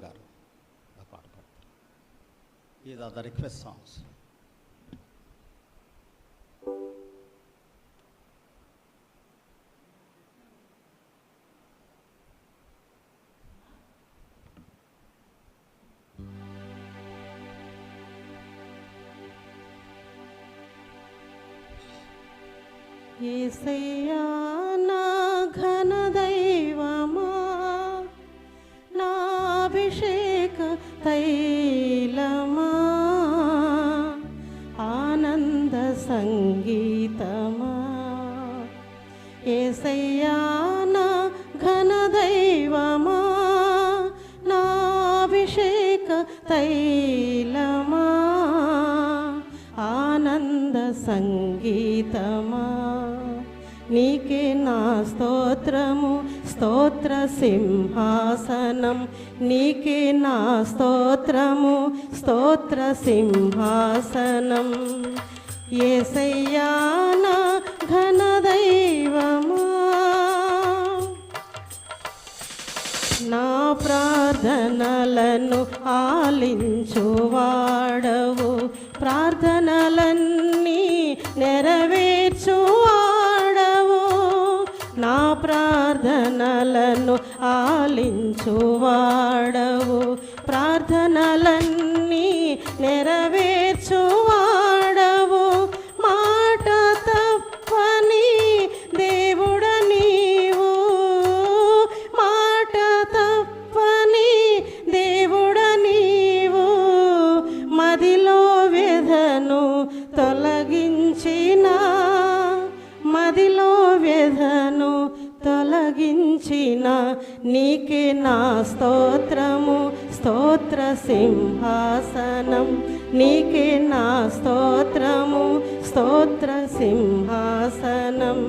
గారు ఆ పాట పాడతారు. These are the request songs. యేసయ్యా నా ఘన దైవమా, నా అభిషేక తైలమా, ఆనంద సంగీతమా. యేసయ్యా నా ఘన దైవమా, నా అభిషేక తైలమా, ఆనంద సంగీతమా. నీకే నా స్తోత్రము, స్తోత్ర సింహాసనం. నీకే నా స్తోత్రము, స్తోత్ర సింహాసనం. యేసయ్యా నా ఘన దైవమా, నా ప్రార్థనలను ఆలించువాడవు, ప్రార్థనలన్నీ నెరవేర్చువాడవు. నా ప్రార్థనలను ఆలించువాడవు, ప్రార్థనలన్నీ నెరవేర్చువాడవు. మాట తప్పని దేవుడ నీవు, మాట తప్పని దేవుడ నీవు. మదిలో వ్యధను తొలగించిన, మదిలో వ్యధను తొలగించిన. నీకే నా స్తోత్రము, స్తోత్ర సింహాసనం. నీకే నా స్తోత్రము, స్తోత్ర సింహాసనం.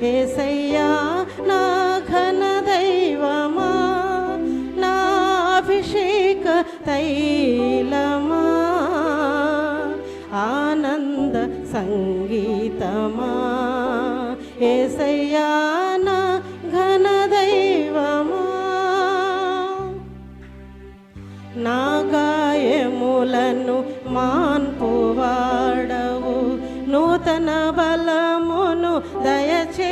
యేసయ్యా నా ఘన దైవమా, నా అభిషేక తైలమా, ఆనంద సంగీతమా. యేసయ్యా నా ఘన దైవమా, నా గాయములను మాన్పువాడవు, నూతన బలమును దయచేయువాడవు.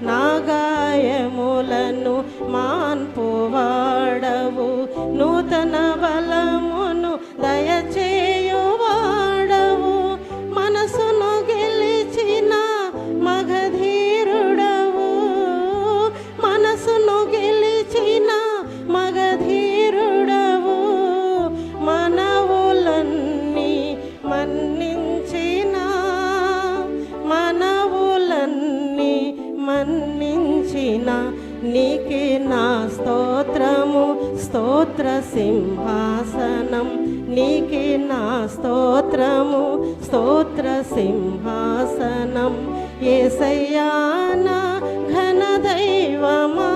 నా గాయములను మాన్పువాడవు, నూతన బలమును దయచేయువాడవు. మనసును గెలిచిన మగధీరుడవు, మనసును గెలిచిన మగధీరుడవు. మనవులన్నీ మన్నించిన, మనవులన్నీ మన్నించిన. నీకే నా స్తోత్రము, స్తోత్ర సింహాసనం. నీకే నా స్తోత్రము, స్తోత్ర సింహాసనం. యేసయ్యా నా ఘన దైవమా,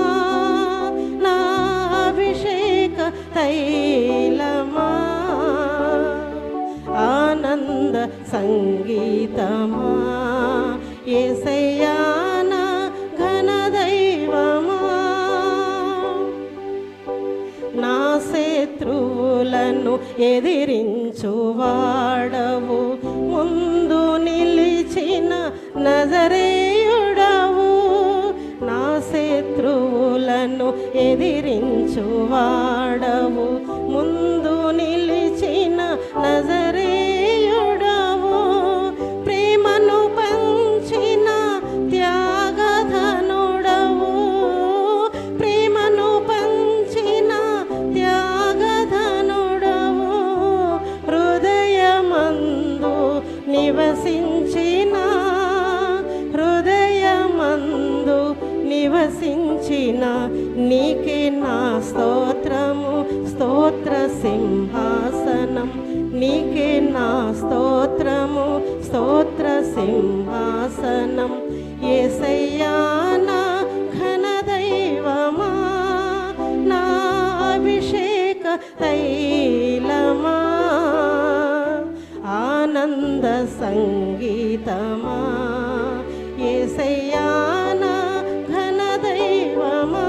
నా అభిషేక తైలమా, ఆనంద సంగీతమా. యేసయ్యా నా ఘన దైవమా, నా శత్రువులను ఎదిరించువాడవు, ముందు నిలిచిన నజరేయుడవు. నా శత్రువులను ఎదిరించువాడవు, ముందు నిలిచిన నజరేయుడవు. ప్రేమను పంచిన త్యాగధనుడవు, ప్రేమను పంచిన త్యాగధనుడవు. హృదయమందు నివసించిన, హృదయమందు నివసించిన. నీకే నా స్తోత్రము, స్తోత్ర సింహాసనం. నీకే నా స్తోత్రము, స్తోత్ర సింహాసనం. యేసయ్యా నా ఘన దైవమా, నా అభిషేక తైలమా, ఆనంద సంగీతమా. యేసయ్యా నా ఘన దైవమా,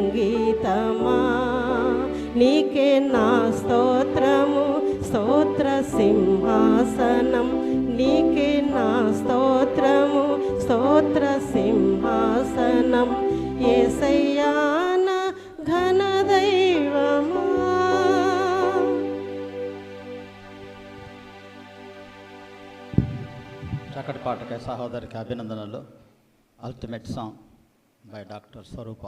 సంగీతమా నీకే నా స్తోత్రము స్తోత్ర సింహాసనం నీకే నా స్తోత్రము స్తోత్ర సింహాసనం యేసయ్యా నా ఘన దైవమా. చక్కటి పాటకే సహోదరికి అభినందనలు. Ultimate song by doctor Swaroopa.